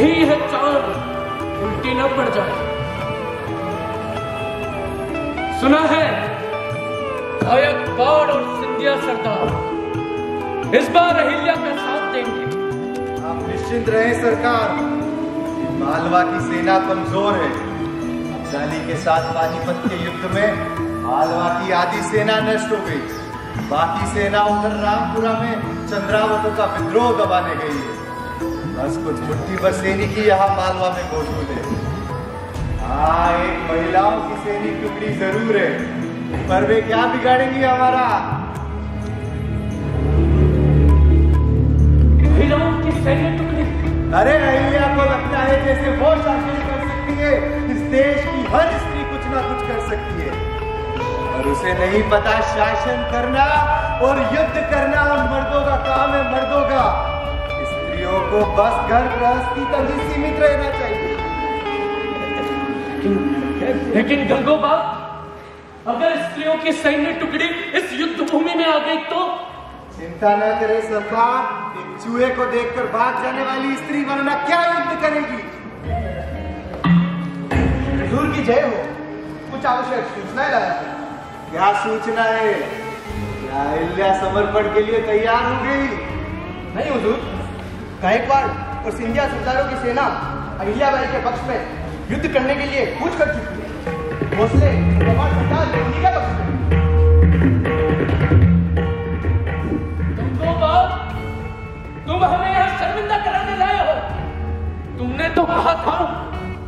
कहीं यह चांद उल्टी न पड़ जाए। सुना है गायकवाड़ और सिंधिया सरदार इस बार अहिल्या का साथ देंगे। आप निश्चिंत रहें सरकार, मालवा की सेना कमजोर है। अफजाली के साथ पानीपत के युद्ध में मालवा की आधी सेना नष्ट हो गई। बाकी सेना उधर रामपुरा में चंद्रावतों का विद्रोह दबाने गई है। बस कुछ मुट्ठी भर सैनिक ही यहाँ मालवा में मौजूद है। हाँ, एक महिलाओं की सैनिक टुकड़ी जरूर है, पर वे क्या बिगाड़ेंगी हमारा? महिलाओं की सैन्य टुकड़ी? अरे अहिल्या को लगता है जैसे वो शासन कर सकती है, इस देश की हर स्त्री कुछ ना कुछ कर सकती है, और उसे नहीं पता शासन करना और युद्ध करना मर्दों का काम है, मर्दों का। स्त्रियों को बस घर गृहस्थी तक ही सीमित रहना चाहिए। लेकिन गंगोबा, अगर स्त्रियों की सैन्य टुकड़ी इस युद्ध भूमि में आ गई तो? चिंता न करे सरकार, एक चूहे को देखकर भाग जाने वाली स्त्री वरना क्या युद्ध करेगी? हुजूर की जय हो। कुछ आवश्यक सूचनाएं लाया है। क्या सूचना है? क्या अहिल्या समर्पण के लिए तैयार हो गई? नहीं हुजूर, गायकवाड़ और सिंधिया सरदारों की सेना अहिल्याबाई के पक्ष में युद्ध करने के लिए कूच कर चुकी है। भोसले चौहान सरदार उन्हीं के पक्ष में। गंगोबा, तुम हमें यहाँ शर्मिंदा कराने लाए हो। तुमने तो कहा था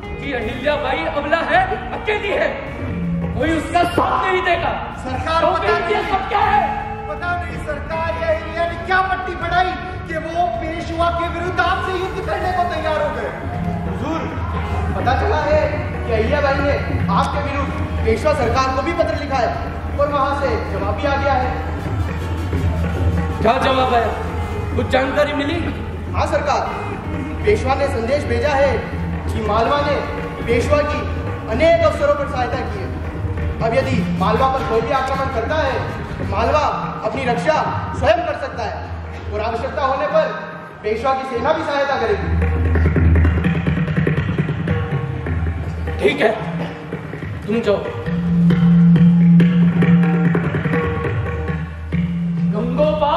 कि अहिल्याबाई अबला है, अकेली है, कोई उसका साथ नहीं देगा। सरकार तो पता नहीं ये सब क्या है? पता नहीं सरकार, या अहिल्या ने क्या पट्टी पढ़ाई कि वो पेशवा के विरुद्ध आपसे युद्ध करने को तैयार हो गए। हुजूर, पता चला है कि अहिल्याबाई ने आपके विरुद्ध पेशवा सरकार को भी पत्र लिखा है और वहां से जवाब भी आ गया है। क्या जवाब है? कुछ जानकारी मिली? हाँ सरकार, पेशवा ने संदेश भेजा है कि मालवा ने पेशवा की अनेक अवसरों पर सहायता की है। अब यदि मालवा पर कोई भी आक्रमण करता है तो मालवा अपनी रक्षा स्वयं कर सकता है और आवश्यकता होने पर पेशवा की सेना भी सहायता करेगी। ठीक है, तुम जाओ। गंगोबा,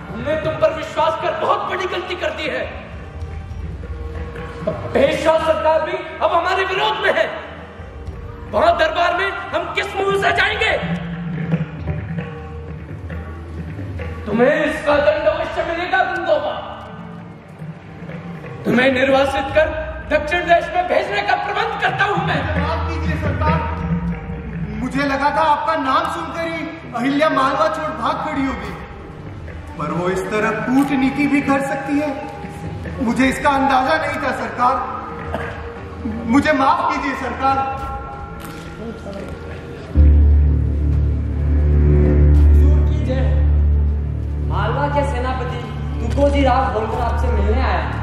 हमने तुम पर विश्वास कर बहुत बड़ी गलती कर दी है। पेशवा सरकार भी अब हमारे विरोध में है। वहां दरबार में हम किस मुंह से जाएंगे? तुम्हें इसका दंड अवश्य मिलेगा गंगोबा। तुम्हें निर्वासित कर दक्षिण देश में भेजने का प्रबंध करता हूं मैं। माफ कीजिए सरकार, मुझे लगा था आपका नाम सुनकर ही अहिल्या मालवा छोड़ भाग खड़ी होगी, पर वो इस तरह कूटनीति भी कर सकती है, मुझे इसका अंदाजा नहीं था सरकार। मुझे माफ कीजिए सरकार। मालवा के सेनापति तुकोजी राव बोलकर आपसे मिलने आया है।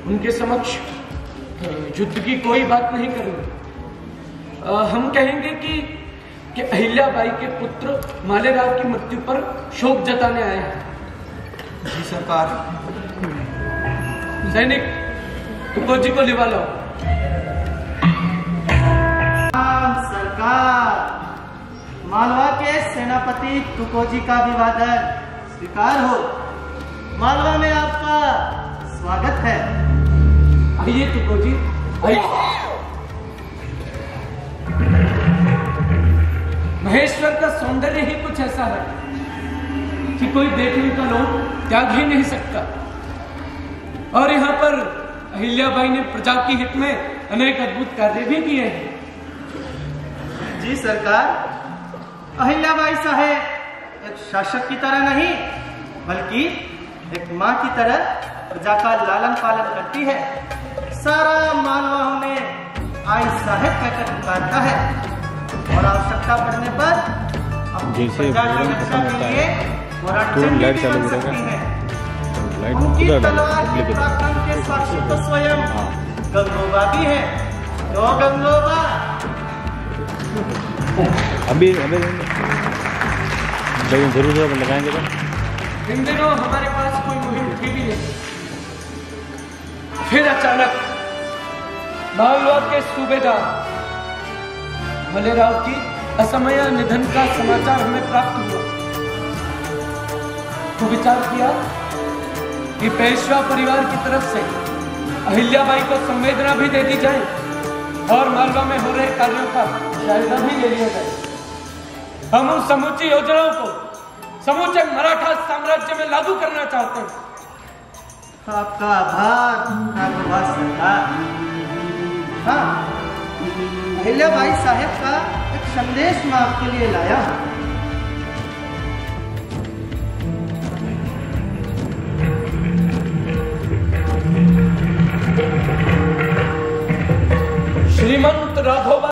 उनके समक्ष युद्ध की कोई बात नहीं करेंगे। हम कहेंगे कि अहिल्याबाई के पुत्र मालेराव की मृत्यु पर शोक जताने आए हैं। जी सरकार। सैनिक, तुकोजी को लिवा लाओ। सरकार, मालवा के सेनापति तुकोजी का अभिवादन स्वीकार हो। मालवा में आपका स्वागत है। आइए तुकोजी, आइए। महेश्वर का सौंदर्य ही कुछ ऐसा है कि कोई देखने का लोग त्याग ही नहीं सकता। और यहाँ पर अहिल्याबाई ने प्रजा के हित में अनेक अद्भुत कार्य भी किए हैं। जी सरकार, अहिल्याबाई साहेब एक शासक की तरह नहीं बल्कि एक माँ की तरह प्रजा का लालन पालन करती है। सारा मालवा उन्हें आई साहेब कहकर पुकारता है और आवश्यकता पड़ने पर अपनी प्रजा की रक्षा के लिए मोराचंडी भी बन सकती है। उनकी तलवार के पराक्रम के साक्षी तो स्वयं गंगोबा भी है। तो गंगोबा अभी लेकिन जरूर जब लगाएंगे तो इन दिनों हमारे पास कोई मुहिम थी भी नहीं। फिर अचानक मालवा के सूबेदार मलेराव की असमय निधन का समाचार हमें प्राप्त हुआ। तो विचार किया कि पेशवा परिवार की तरफ से अहिल्याबाई को संवेदना भी दे दी जाए और मालवा में हो रहे कार्यों का जायजा भी ले लिया जाए। हम उन समूची योजनाओं को समूचे मराठा साम्राज्य में लागू करना चाहते हैं। आपका आभार राघोबा सरकार। हाँ, अहिल्याबाई साहेब का एक संदेश मैं आपके लिए लाया हूं। श्रीमंत राघोबा